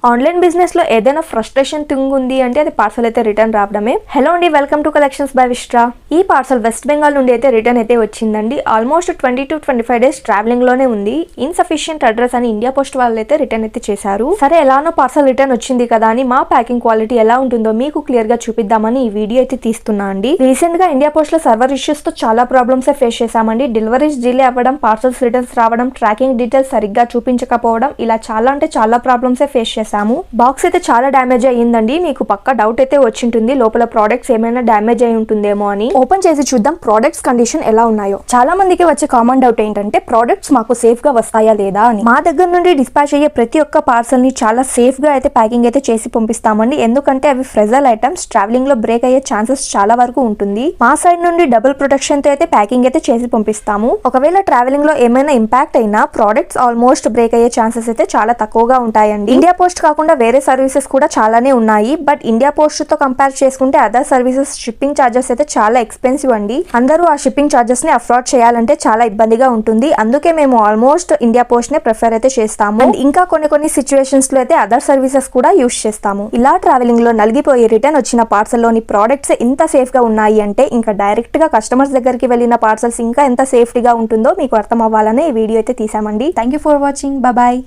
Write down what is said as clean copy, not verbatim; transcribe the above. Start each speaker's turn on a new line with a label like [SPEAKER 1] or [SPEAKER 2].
[SPEAKER 1] Online business లో ఏదైనా frustration thing ఉంది అంటే అది పార్సల్ అయితే రిటర్న్ రావడమే. హలో అండి, వెల్కమ్ టు కలెక్షన్స్ బై విస్ట్రా. ఈ పార్సల్ వెస్ట్ బెంగాల్ నుండి అయితే రిటర్న్ అయితే వచ్చిందండి. ఆల్మోస్ట్ 20 to 25 డేస్ ట్రావెలింగ్ లోనే ఉంది. ఇన్సఫిషియంట్ అడ్రస్ అని ఇండియా పోస్ట్ వాళ్ళు అయితే రిటర్న్ అయితే చేశారు. సరే, ఎలానో పార్సల్ రిటర్న్ వచ్చింది కదా అని మా ప్యాకింగ్ క్వాలిటీ ఎలా ఉంటుందో మీకు క్లియర్ గా చూపిద్దామని ఈ వీడియో అయితే తీస్తున్నా అండి. రీసెంట్ గా ఇండియా పోస్ట్ లో సర్వర్ ఇష్యూస్ తో చాలా ప్రాబ్లమ్స్ ఫేస్ చేశామండి. డెలివరీస్ డిలే అవ్వడం, పార్సల్స్ రిటర్న్స్ రావడం, ట్రాకింగ్ డీటెయిల్స్ సరిగ్గా చూపించకపోవడం, ఇలా చాలా అంటే చాలా ప్రాబ్లమ్స్ ఫేస్ చేశాము. బాక్స్ అయితే చాలా డ్యామేజ్ అయ్యిందండి. మీకు పక్క డౌట్ అయితే వచ్చింటుంది లోపల ప్రోడక్ట్స్ ఏమైనా డ్యామేజ్ అయి ఉంటుందేమో అని. ఓపెన్ చేసి చూద్దాం ప్రోడక్ట్స్ కండిషన్ ఎలా ఉన్నాయో. చాలా మందికి వచ్చే కామన్ డౌట్ ఏంటంటే ప్రోడక్ట్స్ మాకు సేఫ్ గా వస్తాయా లేదా అని. మా దగ్గర నుండి డిస్పాచ్ అయ్యే ప్రతి ఒక్క పార్సల్ ని చాలా సేఫ్ గా అయితే ప్యాకింగ్ అయితే చేసి పంపిస్తామండి. ఎందుకంటే అవి ఫ్రెజల్ ఐటమ్స్, ట్రావెలింగ్ లో బ్రేక్ అయ్యే ఛాన్సెస్ చాలా వరకు ఉంటుంది. మా సైడ్ నుండి డబుల్ ప్రొటెక్షన్ తో అయితే ప్యాకింగ్ అయితే చేసి పంపిస్తాము. ఒకవేళ ట్రావెలింగ్ లో ఏమైనా ఇంపాక్ట్ అయినా ప్రోడక్ట్స్ ఆల్మోస్ట్ బ్రేక్ అయ్యే ఛాన్సెస్ అయితే చాలా తక్కువగా ఉంటాయండి. ఇండియా పోస్ట్ కాకుండా వేరే సర్వీసెస్ కూడా చాలానే ఉన్నాయి. బట్ ఇండియా పోస్ట్ తో కంపేర్ చేసుకుంటే అదర్ సర్వీసెస్ షిప్పింగ్ చార్జెస్ అయితే చాలా ఎక్స్పెన్సివ్ అండి. అందరూ ఆ షిప్పింగ్ చార్జెస్ ని అఫోర్డ్ చేయాలంటే చాలా ఇబ్బందిగా ఉంటుంది. అందుకే మేము ఆల్మోస్ట్ ఇండియా పోస్ట్ నే ప్రిఫర్ అయితే చేస్తాము. ఇంకా కొన్ని సిచ్యువేషన్స్ లో అయితే అదర్ సర్వీసెస్ కూడా యూస్ చేస్తాము. ఇలా ట్రావెలింగ్ లో నలిగిపోయి రిటర్న్ వచ్చిన పార్సల్ లోని ప్రోడక్ట్స్ ఇంత సేఫ్ గా ఉన్నాయి అంటే ఇంకా డైరెక్ట్ గా కస్టమర్స్ దగ్గరికి వెళ్ళిన పార్సల్స్ ఇంకా ఎంత సేఫ్టీగా ఉంటుందో మీకు అర్థం అవ్వాలనే ఈ వీడియో అయితే తీసామండి. Thank you for watching. Bye.